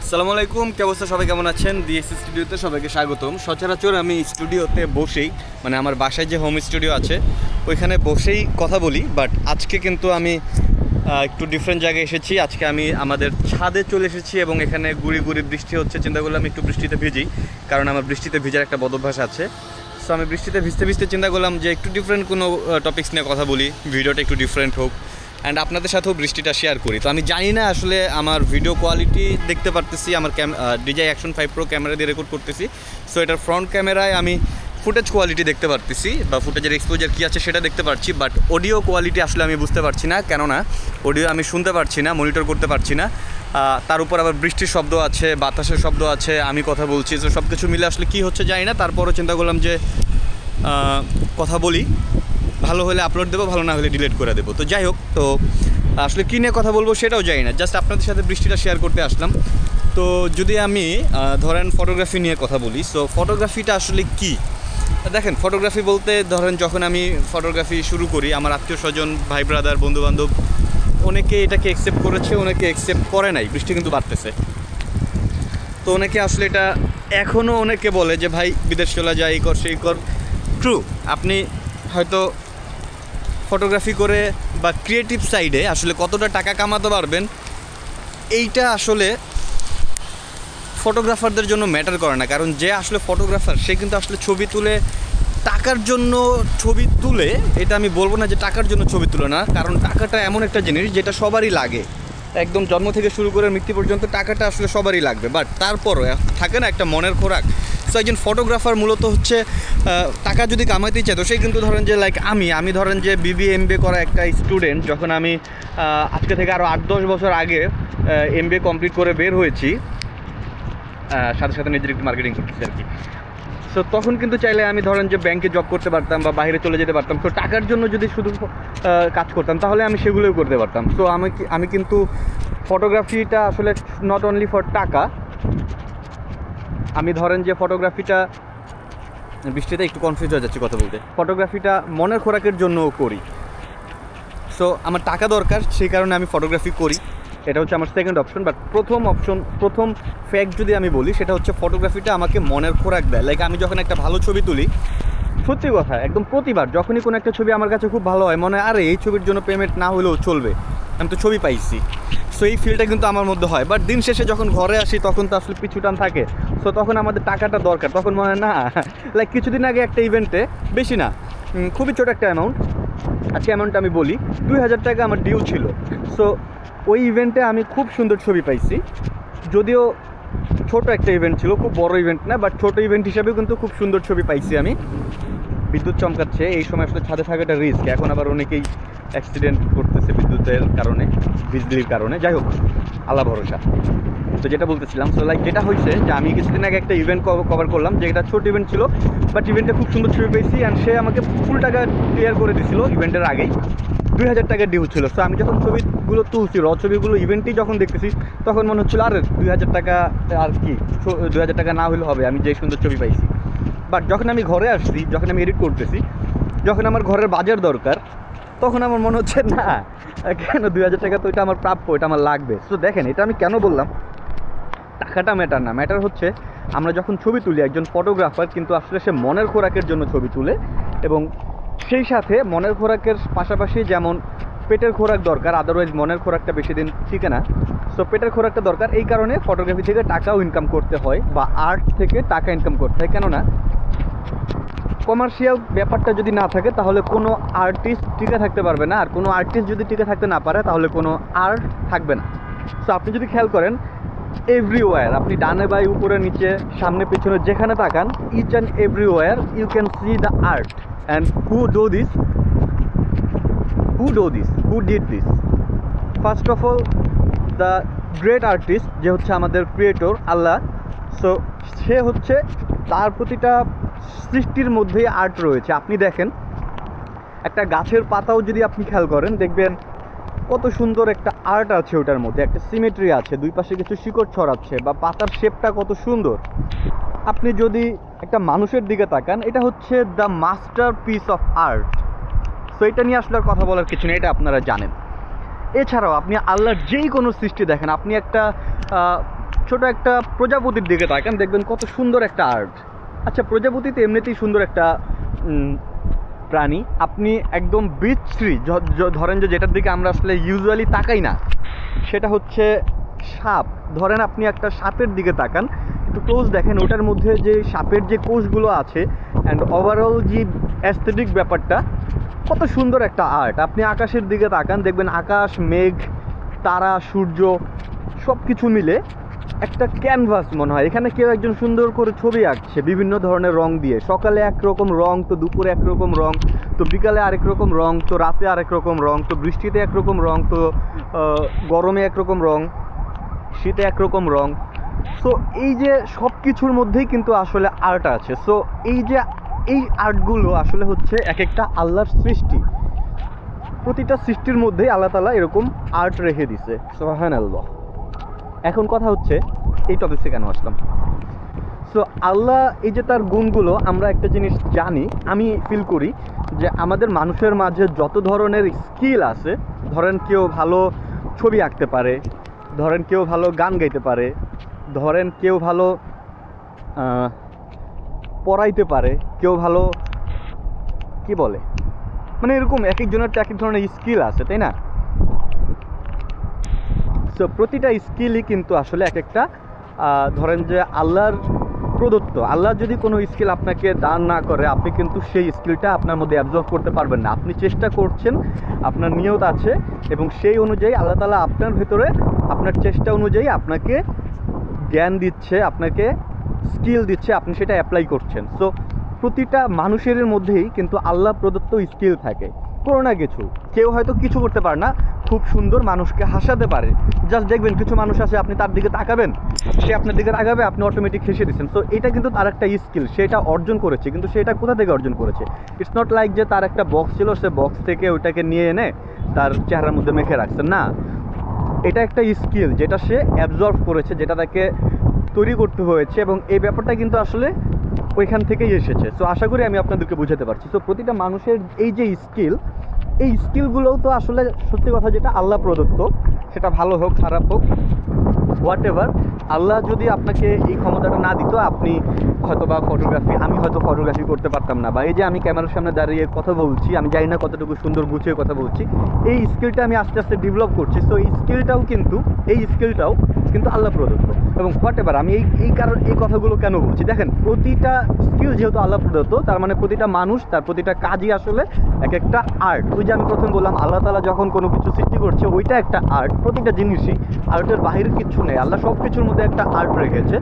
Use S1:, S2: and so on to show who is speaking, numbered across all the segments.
S1: আসসালামু আলাইকুম, কি অবস্থা? সবাই কেমন আছেন? ডিএসসি স্টুডিওতে সবাইকে স্বাগতম। সচরাচর আমি স্টুডিওতে বসেই, মানে আমার বাসায় যে হোম স্টুডিও আছে ওইখানে বসেই কথা বলি, বাট আজকে কিন্তু আমি একটু ডিফারেন্ট জায়গায় এসেছি। আজকে আমি আমাদের ছাদে চলে এসেছি এবং এখানে গুড়ি গুড়ি বৃষ্টি হচ্ছে। চিন্তা করলাম একটু বৃষ্টিতে ভিজি, কারণ আমার বৃষ্টিতে ভিজার একটা বদভ্যাস আছে। সো আমি বৃষ্টিতে ভিজতে ভিজতে চিন্তা করলাম যে একটু ডিফারেন্ট কোনো টপিকস নিয়ে কথা বলি, ভিডিওটা একটু ডিফারেন্ট হোক অ্যান্ড আপনাদের সাথেও বৃষ্টিটা শেয়ার করি। তো আমি জানি না আসলে আমার ভিডিও কোয়ালিটি দেখতে পারতেছি, আমার DJI Action 5 Pro ক্যামেরা দিয়ে রেকর্ড করতেছি। সো এটার ফ্রন্ট ক্যামেরায় আমি ফুটেজ কোয়ালিটি দেখতে পারতেছি বা ফুটেজের এক্সপোজার কী আছে সেটা দেখতে পারছি, বাট অডিও কোয়ালিটি আসলে আমি বুঝতে পারছি না, কেননা অডিও আমি শুনতে পারছি না, মনিটর করতে পারছি না। তার উপর আবার বৃষ্টির শব্দ আছে, বাতাসের শব্দ আছে, আমি কথা বলছি। তো সব কিছু মিলে আসলে কী হচ্ছে জানি না। তারপরও চিন্তা করলাম যে কথা বলি, ভালো হলে আপলোড দেবো, ভালো না হলে ডিলিট করে দেবো। তো যাই হোক, তো আসলে কী নিয়ে কথা বলবো সেটাও জানি না, জাস্ট আপনাদের সাথে বৃষ্টিটা শেয়ার করতে আসলাম। তো যদি আমি ধরেন ফটোগ্রাফি নিয়ে কথা বলি, সো ফটোগ্রাফিটা আসলে কী? দেখেন, ফটোগ্রাফি বলতে ধরেন যখন আমি ফটোগ্রাফি শুরু করি, আমার আত্মীয় স্বজন, ভাই ব্রাদার, বন্ধুবান্ধব অনেকে এটাকে অ্যাকসেপ্ট করেছে, অনেকে অ্যাকসেপ্ট করে নাই। বৃষ্টি কিন্তু বাড়তেছে, তো অনেকে আসলে এটা এখনও অনেকে বলে যে ভাই বিদেশ চলে যায়, এই কর সেই কর। ট্রু, আপনি হয়তো ফটোগ্রাফি করে বা ক্রিয়েটিভ সাইডে আসলে কতটা টাকা কামাতে পারবেন এইটা আসলে ফটোগ্রাফারদের জন্য ম্যাটার করে না, কারণ যে আসলে ফটোগ্রাফার সে কিন্তু আসলে ছবি তুলে টাকার জন্য ছবি তুলে। এটা আমি বলবো না যে টাকার জন্য ছবি তুলে না, কারণ টাকাটা এমন একটা জিনিস যেটা সবারই লাগে, একদম জন্ম থেকে শুরু করে মৃত্যু পর্যন্ত টাকাটা আসলে সবারই লাগবে। বাট তারপরও থাকে না একটা মনের খোরাক। সো একজন ফটোগ্রাফার মূলত হচ্ছে টাকা যদি কামাইতে চায়, তো সেই কিন্তু ধরেন যে লাইক আমি ধরেন যে BBA MBA করা একটা স্টুডেন্ট, যখন আমি আজকে থেকে আরও 8-10 বছর আগে MBA কমপ্লিট করে বের হয়েছি, সাথে সাথে নিজের একটু মার্কেটিং করতেছি আর কি। সো তখন কিন্তু চাইলে আমি ধরেন যে ব্যাংকে জব করতে পারতাম বা বাইরে চলে যেতে পারতাম। তো টাকার জন্য যদি শুধু কাজ করতাম তাহলে আমি সেগুলোও করতে পারতাম। সো আমি কিন্তু ফটোগ্রাফিটা আসলে নট অনলি ফর টাকা। আমি ধরেন যে ফটোগ্রাফিটা, বৃষ্টিতে একটু কনফিউজ হয়ে যাচ্ছে কথা বলতে, ফটোগ্রাফিটা মনের খোরাকের জন্যও করি। সো আমার টাকা দরকার, সেই কারণে আমি ফটোগ্রাফি করি। এটা হচ্ছে আমার সেকেন্ড অপশন। বাট প্রথম ফ্যাক্ট যদি আমি বলি, সেটা হচ্ছে ফটোগ্রাফিটা আমাকে মনের খোরাক দেয়। লাইক আমি যখন একটা ভালো ছবি তুলি, সত্যি কথা একদম প্রতিবার যখনই কোনো একটা ছবি আমার কাছে খুব ভালো হয়, মনে হয় আরে এই ছবির জন্য পেমেন্ট না হলেও চলবে, আমি তো ছবি পাইছি। সো এই ফিলটা কিন্তু আমার মধ্যে হয়। বাট দিন শেষে যখন ঘরে আসি তখন তো আসলে পিছুটান থাকে। সো তখন আমাদের টাকাটা দরকার, তখন মনে হয় না লাইক কিছুদিন আগে একটা ইভেন্টে, বেশি না, খুবই ছোটো একটা অ্যামাউন্ট, আজকে অ্যামাউন্টটা আমি বলি, 2000 টাকা আমার ডিউ ছিল। সো ওই ইভেন্টে আমি খুব সুন্দর ছবি পাইছি, যদিও ছোট একটা ইভেন্ট ছিল, খুব বড় ইভেন্ট না, বাট ছোটো ইভেন্ট হিসাবেও কিন্তু খুব সুন্দর ছবি পাইছি আমি। বিদ্যুৎ চমকাচ্ছে, এই সময় আসলে ছাদে থাকাটা রিস্ক। এখন আবার অনেকেই অ্যাক্সিডেন্ট করতেছে বিদ্যুতের কারণে, বিজলির কারণে। যাই হোক, আল্লাহ ভরসা। তো যেটা বলতেছিলাম, সো লাইক যেটা হয়েছে যে আমি কিছুদিন আগে একটা ইভেন্ট কভার করলাম, যে এটা ছোট ইভেন্ট ছিল, বাট ইভেন্টে খুব সুন্দর ছবি পেয়েছি অ্যান্ড সে আমাকে ফুল টাকা ক্লিয়ার করে দিয়েছিল ইভেন্টের আগেই। 2000 টাকা ডিউ ছিল। সো আমি যখন ছবিগুলো তুলছি, ছবিগুলো ইভেন্টেই যখন দেখতেছি, তখন মনে হচ্ছিল আরে 2000 টাকা আর কি, 2000 টাকা না হলে হবে, আমি যে সুন্দর ছবি পাইছি। বাট যখন আমি ঘরে আসছি, যখন আমি এডিট করতেছি, যখন আমার ঘরের বাজার দরকার, তখন আমার মনে হচ্ছে না, কেন 2000 টাকা, তো এটা আমার প্রাপ্য, এটা আমার লাগবে। সো দেখেন, এটা আমি কেন বললাম টাকাটা ম্যাটার না, ম্যাটার হচ্ছে আমরা যখন ছবি তুলি, একজন ফটোগ্রাফার কিন্তু আসলে সে মনের খোরাকের জন্য ছবি তুলে, এবং সেই সাথে মনের খোরাকের পাশাপাশি যেমন পেটের খোরাক দরকার, আদারওয়াইজ মনের খোরাকটা বেশি দিন টিকে না। সো পেটের খোরাকটা দরকার, এই কারণে ফটোগ্রাফি থেকে টাকাও ইনকাম করতে হয় বা আর্ট থেকে টাকা ইনকাম করতে হয়। কেননা কমার্শিয়াল ব্যাপারটা যদি না থাকে তাহলে কোনো আর্টিস্ট টিকে থাকতে পারবে না, আর কোনো আর্টিস্ট যদি টিকে থাকতে না পারে তাহলে কোনো আর্ট থাকবে না। সো আপনি যদি খেয়াল করেন, এভরিওয়্যার, আপনি ডানে বাই উপরে নিচে সামনে পিছনে যেখানে তাকান, each and everywhere you can see the art. And who did this? First of all the great artist, যে হচ্ছে আমাদের ক্রিয়েটর আল্লাহ। সো সে হচ্ছে, তার প্রতিটা সৃষ্টির মধ্যেই আর্ট রয়েছে। আপনি দেখেন একটা গাছের পাতাও যদি আপনি খেয়াল করেন, দেখবেন কত সুন্দর একটা আর্ট আছে ওটার মধ্যে, একটা সিমেট্রি আছে, দুই পাশে কিছু শিকড় ছড়াচ্ছে, বা পাতার শেপটা কত সুন্দর। আপনি যদি একটা মানুষের দিকে তাকান, এটা হচ্ছে the master piece of art. So এটা নিয়ে আসলে আর কথা বলার কিছু নেই, এটা আপনারা জানেন। এছাড়াও আপনি আল্লাহর যেই কোনো সৃষ্টি দেখেন, আপনি একটা ছোট একটা প্রজাপতির দিকে তাকান, দেখবেন কত সুন্দর একটা আর্ট। আচ্ছা, প্রজাপতি তো এমনিতেই সুন্দর একটা প্রাণী। আপনি একদম বিচ্ছিরি ধরেন যে যেটার দিকে আমরা আসলে ইউজুয়ালি তাকাই না, সেটা হচ্ছে সাপ। ধরেন আপনি একটা সাপের দিকে তাকান, একটু ক্লোজ দেখেন, ওটার মধ্যে যে সাপের যে কোষগুলো আছে অ্যান্ড ওভারঅল যে অ্যাস্থেটিক ব্যাপারটা, কত সুন্দর একটা আর্ট। আপনি আকাশের দিকে তাকান, দেখবেন আকাশ, মেঘ, তারা, সূর্য সব কিছু মিলে একটা ক্যানভাস মনে হয়। এখানে কেউ একজন সুন্দর করে ছবি আঁকছে বিভিন্ন ধরনের রং দিয়ে। সকালে একরকম রং, তো দুপুরে একরকম রং, তো বিকালে আরেক রকম রং, তো রাতে আরেক রকম রং, তো বৃষ্টিতে একরকম রং, তো গরমে একরকম রং, শীতে একরকম রং। সো এই যে সব কিছুর মধ্যেই কিন্তু আসলে আর্ট আছে। সো এই যে এই আর্টগুলো আসলে হচ্ছে এক একটা আল্লাহর সৃষ্টি। প্রতিটা সৃষ্টির মধ্যেই আল্লাহ তাআলা এরকম আর্ট রেখে দিছে, সুবহানাল্লাহ। এখন কথা হচ্ছে এই টপিকসে কেন আসলাম। সো আল্লাহ এই যে তার গুণগুলো, আমরা একটা জিনিস জানি, আমি ফিল করি যে আমাদের মানুষের মাঝে যত ধরনের স্কিল আছে, ধরেন কেউ ভালো ছবি আঁকতে পারে, ধরেন কেউ ভালো গান গাইতে পারে, ধরেন কেউ ভালো পড়াইতে পারে, কেউ ভালো কি বলে, মানে এরকম এক একজনের তো এক এক ধরনের স্কিল আছে, তাই না? সো প্রতিটা স্কিলই কিন্তু আসলে এক একটা ধরেন যে আল্লাহর প্রদত্ত। আল্লাহ যদি কোনো স্কিল আপনাকে দান না করে, আপনি কিন্তু সেই স্কিলটা আপনার মধ্যে অ্যাবজর্ব করতে পারবেন না। আপনি চেষ্টা করছেন, আপনার নিয়ত আছে, এবং সেই অনুযায়ী আল্লাহ তাআলা আপনার ভেতরে আপনার চেষ্টা অনুযায়ী আপনাকে জ্ঞান দিচ্ছে, আপনাকে স্কিল দিচ্ছে, আপনি সেটা অ্যাপ্লাই করছেন। সো প্রতিটা মানুষের মধ্যেই কিন্তু আল্লাহ প্রদত্ত স্কিল থাকে কোনো না কিছু। কেউ হয়তো কিছু করতে পারে না, খুব সুন্দর মানুষকে হাসাতে পারে। জাস্ট দেখবেন কিছু মানুষ আছে, আপনি তার দিকে তাকাবেন, সে আপনার দিকে তাকাবে, আপনি অটোমেটিক হেসে দিচ্ছেন। সো এটা কিন্তু তার একটা স্কিল, সেটা অর্জন করেছে। কিন্তু সেটা কোথা থেকে অর্জন করেছে? ইটস নট লাইক যে তার একটা বক্স ছিল, সে বক্স থেকে ওইটাকে নিয়ে এনে তার চেহারার মধ্যে মেখে রাখছে, না। এটা একটা স্কিল যেটা সে অ্যাবজর্ব করেছে, যেটা তাকে তৈরি করতে হয়েছে, এবং এই ব্যাপারটা কিন্তু আসলে ওইখান থেকেই এসেছে। সো আশা করি আমি আপনাদেরকে বুঝাতে পারছি। সো প্রতিটা মানুষের এই যে স্কিল, এই স্কিলগুলোও তো আসলে সত্যি কথা যেটা আল্লাহ প্রদত্ত, সেটা ভালো হোক খারাপ হোক, হোয়াট এভার। আল্লাহ যদি আপনাকে এই ক্ষমতাটা না দিত, আপনি হয়তো বা আমি হয়তো ফটোগ্রাফি করতে পারতাম না, বা এই যে আমি ক্যামেরার সামনে দাঁড়িয়ে কথা বলছি, আমি জানি না কতটুকু সুন্দর গুছিয়ে কথা বলছি, এই স্কিলটা আমি আস্তে আস্তে ডেভেলপ করছি। সো এই স্কিলটাও কিন্তু আল্লাহ প্রদত্ত। এবং হোয়াট এভার, আমি এই কারণ এই কথাগুলো কেন বলছি, দেখেন প্রতিটা স্কিল যেহেতু আল্লাহ প্রদত্ত, তার মানে প্রতিটা মানুষ, তার প্রতিটা কাজই আসলে এক একটা আর্ট। ওই যে আমি প্রথমে বললাম, আল্লাহ তাআলা যখন কোনো কিছু সৃষ্টি করছে, ওইটা একটা আর্ট। প্রতিটা জিনিসই আর্টের বাহিরে কিচ্ছু নেই, আল্লাহ সব কিছুর মধ্যে একটা আর্ট রেখেছে।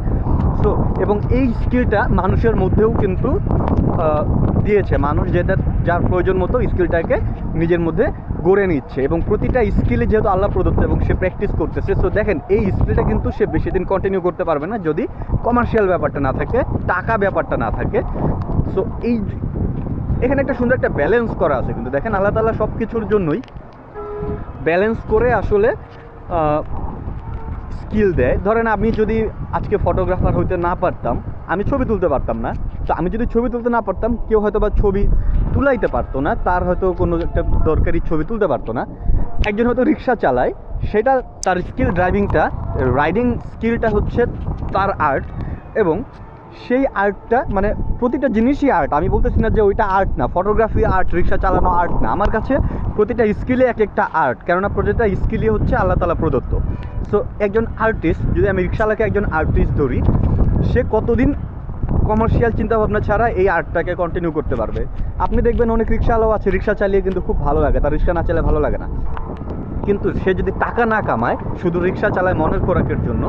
S1: সো এবং এই স্কিলটা মানুষের মধ্যেও কিন্তু দিয়েছে। মানুষ যার প্রয়োজন মতো স্কিলটাকে নিজের মধ্যে গড়ে নিচ্ছে, এবং প্রতিটা স্কিলে যেহেতু আল্লাহ প্রদত্ত এবং সে প্র্যাকটিস করতেছে। সো দেখেন এই স্কিলটা কিন্তু সে বেশি দিন কন্টিনিউ করতে পারবে না যদি কমার্শিয়াল ব্যাপারটা না থাকে, টাকা ব্যাপারটা না থাকে। সো এখানে একটা সুন্দর একটা ব্যালেন্স করা আছে। কিন্তু দেখেন আল্লাহ তাআলা সব কিছুর জন্যই ব্যালেন্স করে আসলে স্কিল দেয়। ধরেন আমি যদি আজকে ফটোগ্রাফার হইতে না পারতাম, আমি ছবি তুলতে পারতাম না। তো আমি যদি ছবি তুলতে না পারতাম, কেউ হয়তো বা ছবি তুলাইতে পারতো না, তার হয়তো কোনো একটা দরকারি ছবি তুলতে পারতো না। একজন হয়তো রিক্সা চালায়, সেটা তার স্কিল, রাইডিং স্কিলটা হচ্ছে তার আর্ট, এবং সেই আর্টটা মানে প্রতিটা জিনিসই আর্ট। আমি বলতেছি না যে ওইটা আর্ট না, ফটোগ্রাফি আর্ট, রিক্সা চালানো আর্ট না। আমার কাছে প্রতিটা স্কিলে এক একটা আর্ট, কেননা প্রতিটা স্কিলই হচ্ছে আল্লাহ তাআলা প্রদত্ত। সো একজন আর্টিস্ট, যদি আমি রিক্সাওয়ালাকে একজন আর্টিস্ট ধরি, সে কতদিন কমার্শিয়াল চিন্তাভাবনা ছাড়া এই আর্টটাকে কন্টিনিউ করতে পারবে? আপনি দেখবেন অনেক রিক্সাওয়ালাও আছে, রিক্সা চালিয়ে কিন্তু খুব ভালো লাগে, তার রিক্সা না চালিয়ে ভালো লাগে না। কিন্তু সে যদি টাকা না কামায়, শুধু রিক্সা চালায় মনের খোরাকের জন্য,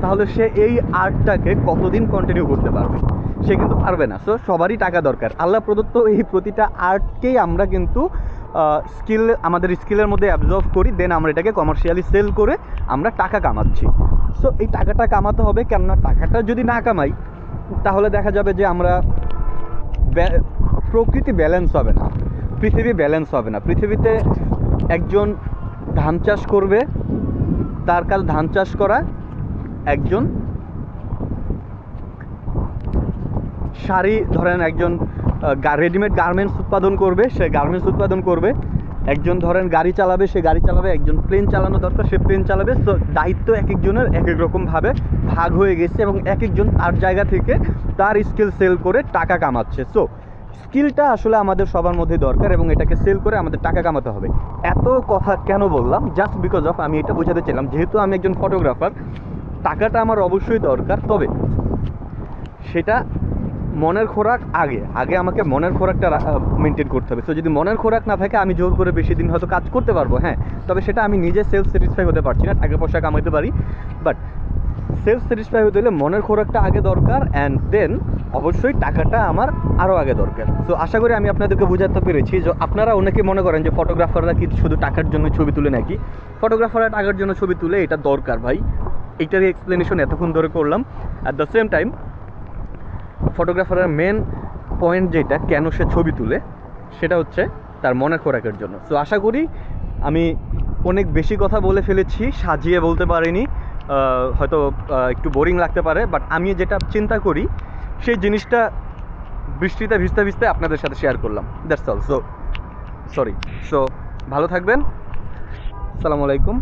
S1: তাহলে সে এই আর্টটাকে কতদিন কন্টিনিউ করতে পারবে? সে কিন্তু পারবে না। সো সবারই টাকা দরকার। আল্লাহ প্রদত্ত এই প্রতিটা আর্টকেই আমরা কিন্তু আমাদের স্কিলের মধ্যে অ্যাবজর্ব করি, দেন আমরা এটাকে কমার্শিয়ালি সেল করে আমরা টাকা কামাচ্ছি। সো এই টাকাটা কামাতে হবে, কেননা টাকাটা যদি না কামাই, তাহলে দেখা যাবে যে আমরা প্রকৃতি ব্যালেন্স হবে না, পৃথিবী ব্যালেন্স হবে না। পৃথিবীতে একজন ধান চাষ করবে, তার কাজ ধান চাষ করা। একজন শাড়ি, ধরেন একজন রেডিমেড গার্মেন্টস উৎপাদন করবে, সে গার্মেন্টস উৎপাদন করবে। একজন ধরেন গাড়ি চালাবে, সে গাড়ি চালাবে, একজন প্লেন চালানো দরকার, সে প্লেন চালাবে। সো দায়িত্ব এক একজনের এক এক রকমভাবে ভাগ হয়ে গেছে এবং এক একজন তার জায়গা থেকে তার স্কিল সেল করে টাকা কামাচ্ছে। সো স্কিলটা আসলে আমাদের সবার মধ্যে দরকার এবং এটাকে সেল করে আমাদের টাকা কামাতে হবে। এত কথা কেন বললাম? জাস্ট বিকজ অফ আমি এটা বোঝাতে চাইলাম, যেহেতু আমি একজন ফটোগ্রাফার, টাকাটা আমার অবশ্যই দরকার, তবে সেটা মনের খোরাক আগে আমাকে মনের খোরাকটা মেনটেন করতে হবে। সো যদি মনের খোরাক না থাকে, আমি জোর করে বেশি দিন হয়তো কাজ করতে পারবো, হ্যাঁ, তবে সেটা আমি নিজে সেলফ স্যাটিসফাই হতে পারছি না। টাকা পয়সা কামাইতে পারি, বাট সেলফ স্যাটিসফাই হতে হলে মনের খোরাকটা আগে দরকার, অ্যান্ড দেন অবশ্যই টাকাটা আমার আরও আগে দরকার। সো আশা করি আমি আপনাদেরকে বোঝাতে পেরেছি। যে আপনারা অনেকে মনে করেন যে ফটোগ্রাফাররা কি শুধু টাকার জন্য ছবি তুলে নাকি? ফটোগ্রাফাররা টাকার জন্য ছবি তুলে, এটা দরকার ভাই। এইটারই এক্সপ্লেনেশন এতক্ষণ ধরে করলাম। অ্যাট দ্য সেম টাইম ফটোগ্রাফারের মেন পয়েন্ট যেটা, কেন সে ছবি তুলে, সেটা হচ্ছে তার মনের খোরাকের জন্য। সো আশা করি আমি অনেক বেশি কথা বলে ফেলেছি, সাজিয়ে বলতে পারিনি, হয়তো একটু বোরিং লাগতে পারে, বাট আমি যেটা চিন্তা করি সেই জিনিসটা বৃষ্টিতে ভিজতে ভিজতে আপনাদের সাথে শেয়ার করলাম। That's all. So sorry. So ভালো থাকবেন। আসসালামু আলাইকুম।